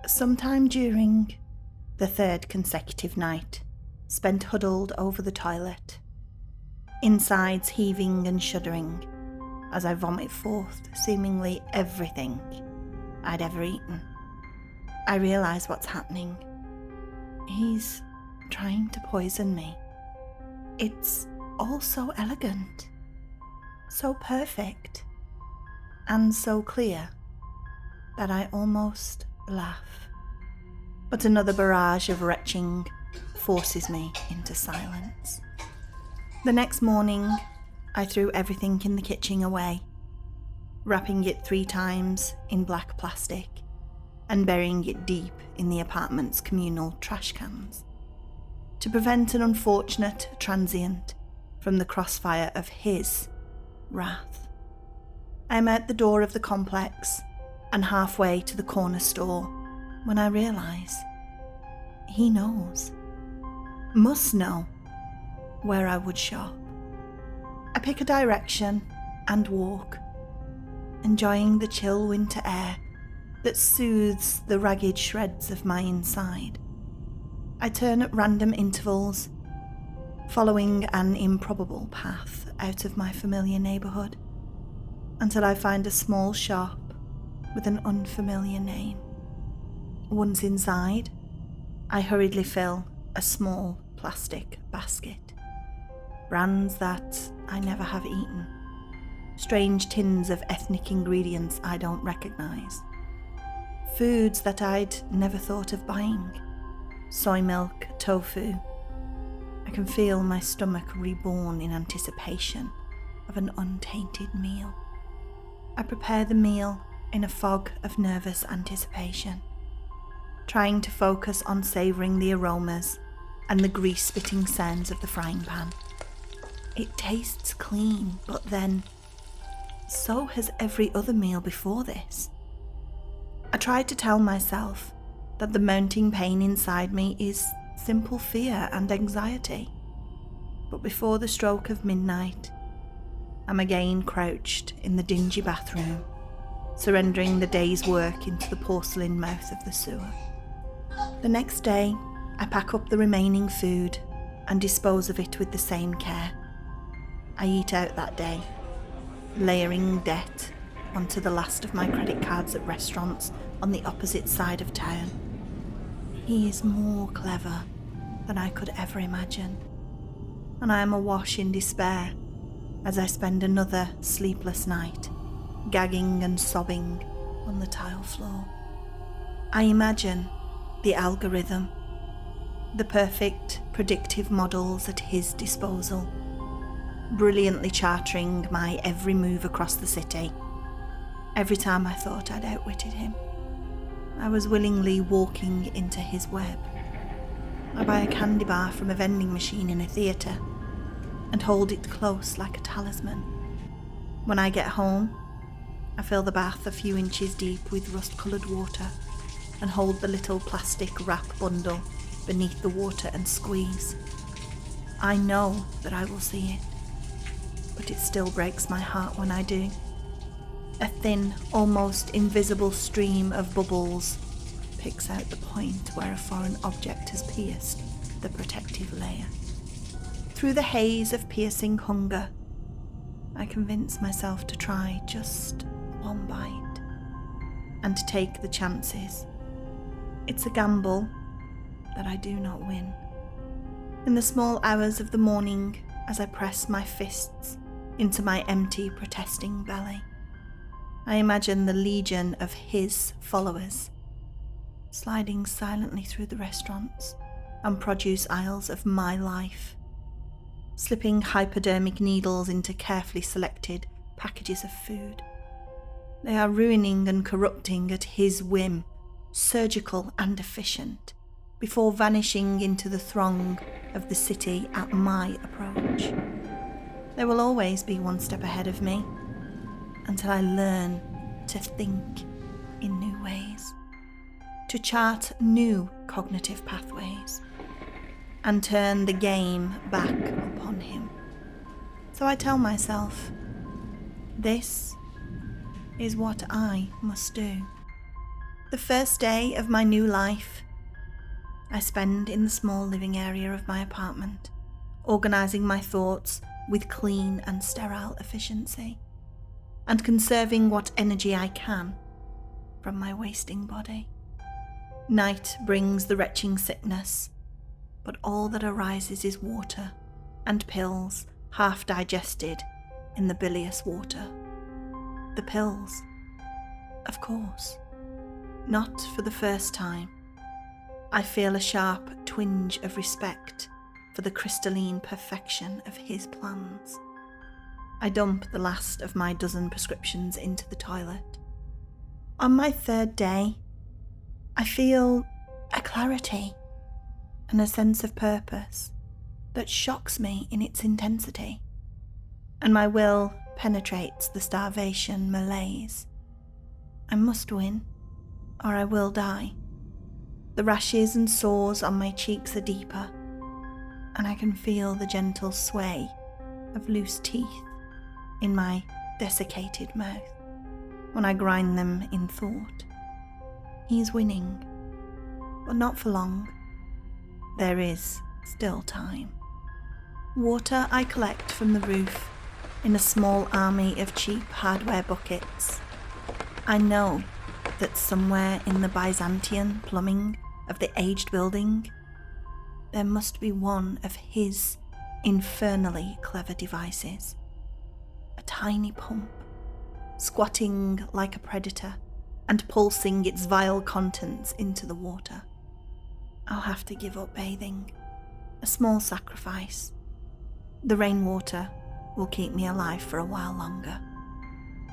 Sometime during the third consecutive night, spent huddled over the toilet, insides heaving and shuddering as I vomit forth seemingly everything I'd ever eaten, I realise what's happening. He's trying to poison me. It's all so elegant, so perfect, and so clear that I almost laugh. But another barrage of retching forces me into silence. The next morning, I threw everything in the kitchen away, wrapping it 3 times in black plastic and burying it deep in the apartment's communal trash cans, to prevent an unfortunate transient from the crossfire of his wrath. I am at the door of the complex and halfway to the corner store when I realise he knows, must know, where I would shop. I pick a direction and walk, enjoying the chill winter air that soothes the ragged shreds of my inside. I turn at random intervals, following an improbable path out of my familiar neighbourhood, until I find a small shop with an unfamiliar name. Once inside, I hurriedly fill a small plastic basket. Brands that I never have eaten. Strange tins of ethnic ingredients I don't recognise. Foods that I'd never thought of buying. Soy milk, tofu. I can feel my stomach reborn in anticipation of an untainted meal. I prepare the meal in a fog of nervous anticipation, trying to focus on savouring the aromas and the grease-spitting sounds of the frying pan. It tastes clean, but then, so has every other meal before this. I tried to tell myself that the mounting pain inside me is simple fear and anxiety, but before the stroke of midnight, I'm again crouched in the dingy bathroom, surrendering the day's work into the porcelain mouth of the sewer. The next day, I pack up the remaining food and dispose of it with the same care. I eat out that day, layering debt onto the last of my credit cards at restaurants on the opposite side of town. He is more clever than I could ever imagine, and I am awash in despair as I spend another sleepless night, gagging and sobbing on the tile floor. I imagine the algorithm, the perfect predictive models at his disposal, brilliantly charting my every move across the city. Every time I thought I'd outwitted him, I was willingly walking into his web. I buy a candy bar from a vending machine in a theatre and hold it close like a talisman. When I get home, I fill the bath a few inches deep with rust-coloured water and hold the little plastic wrap bundle beneath the water and squeeze. I know that I will see it, but it still breaks my heart when I do. A thin, almost invisible stream of bubbles picks out the point where a foreign object has pierced the protective layer. Through the haze of piercing hunger, I convince myself to try just one bite and to take the chances. It's a gamble that I do not win. In the small hours of the morning, as I press my fists into my empty, protesting belly, I imagine the legion of his followers sliding silently through the restaurants and produce aisles of my life, slipping hypodermic needles into carefully selected packages of food. They are ruining and corrupting at his whim, surgical and efficient, before vanishing into the throng of the city at my approach. They will always be one step ahead of me, until I learn to think in new ways, to chart new cognitive pathways, and turn the game back upon him. So I tell myself, this is what I must do. The first day of my new life I spend in the small living area of my apartment, organising my thoughts with clean and sterile efficiency, and conserving what energy I can from my wasting body. Night brings the retching sickness, but all that arises is water and pills half digested in the bilious water. The pills, of course. Not for the first time. I feel a sharp twinge of respect for the crystalline perfection of his plans. I dump the last of my dozen prescriptions into the toilet. On my third day, I feel a clarity and a sense of purpose that shocks me in its intensity, and my will penetrates the starvation malaise. I must win, or I will die. The rashes and sores on my cheeks are deeper, and I can feel the gentle sway of loose teeth in my desiccated mouth when I grind them in thought. He's winning, but not for long. There is still time. Water I collect from the roof in a small army of cheap hardware buckets. I know that somewhere in the Byzantine plumbing of the aged building, there must be one of his infernally clever devices. A tiny pump, squatting like a predator and pulsing its vile contents into the water. I'll have to give up bathing, a small sacrifice. The rainwater will keep me alive for a while longer,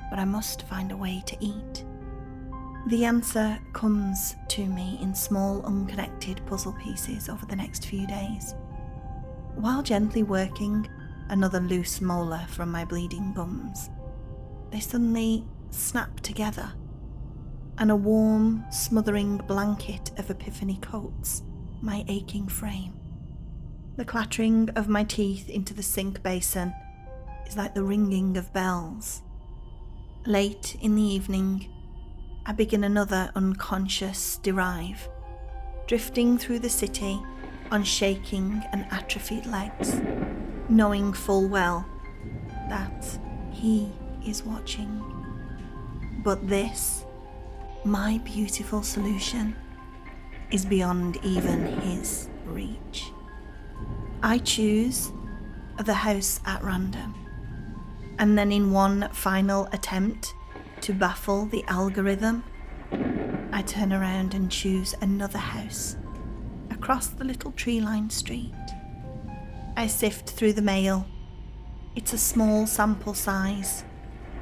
but I must find a way to eat. The answer comes to me in small, unconnected puzzle pieces over the next few days. While gently working another loose molar from my bleeding gums, they suddenly snap together, and a warm, smothering blanket of epiphany coats my aching frame. The clattering of my teeth into the sink basin is like the ringing of bells. Late in the evening, I begin another unconscious derive, drifting through the city on shaking and atrophied legs, knowing full well that he is watching. But this, my beautiful solution, is beyond even his reach. I choose the house at random, and then in one final attempt to baffle the algorithm, I turn around and choose another house across the little tree-lined street. I sift through the mail. It's a small sample size,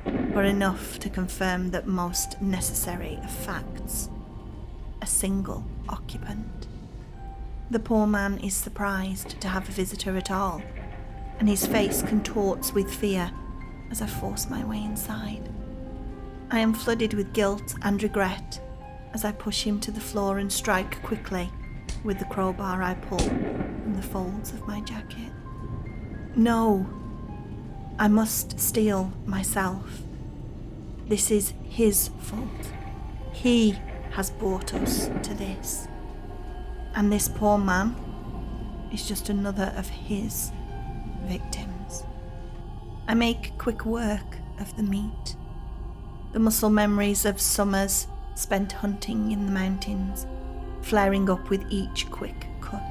but enough to confirm that most necessary of facts. A single occupant. The poor man is surprised to have a visitor at all, and his face contorts with fear as I force my way inside. I am flooded with guilt and regret as I push him to the floor and strike quickly with the crowbar I pull from the folds of my jacket. No, I must steel myself. This is his fault. He has brought us to this. And this poor man is just another of his victims. I make quick work of the meat. The muscle memories of summers spent hunting in the mountains, flaring up with each quick cut.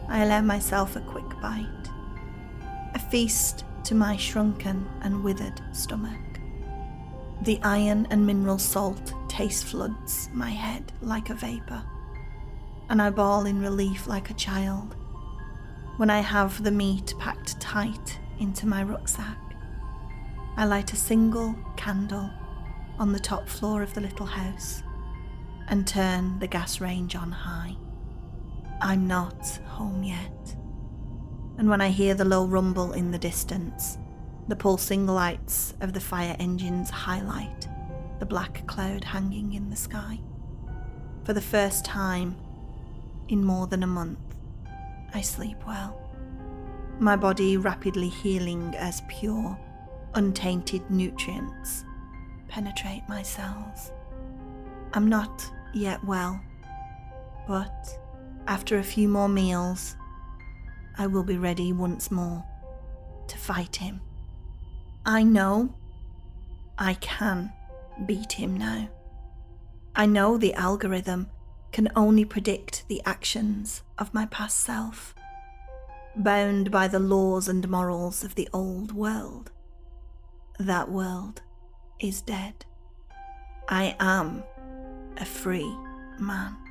I allow myself a quick bite, a feast to my shrunken and withered stomach. The iron and mineral salt taste floods my head like a vapour, and I bawl in relief like a child when I have the meat packed tight into my rucksack. I light a single candle on the top floor of the little house and turn the gas range on high. I'm not home yet. And when I hear the low rumble in the distance, the pulsing lights of the fire engines highlight the black cloud hanging in the sky. For the first time in more than a month, I sleep well. My body rapidly healing as pure, untainted nutrients penetrate my cells. I'm not yet well, but after a few more meals, I will be ready once more to fight him. I know I can beat him now. I know the algorithm can only predict the actions of my past self, bound by the laws and morals of the old world. That world is dead. I am a free man.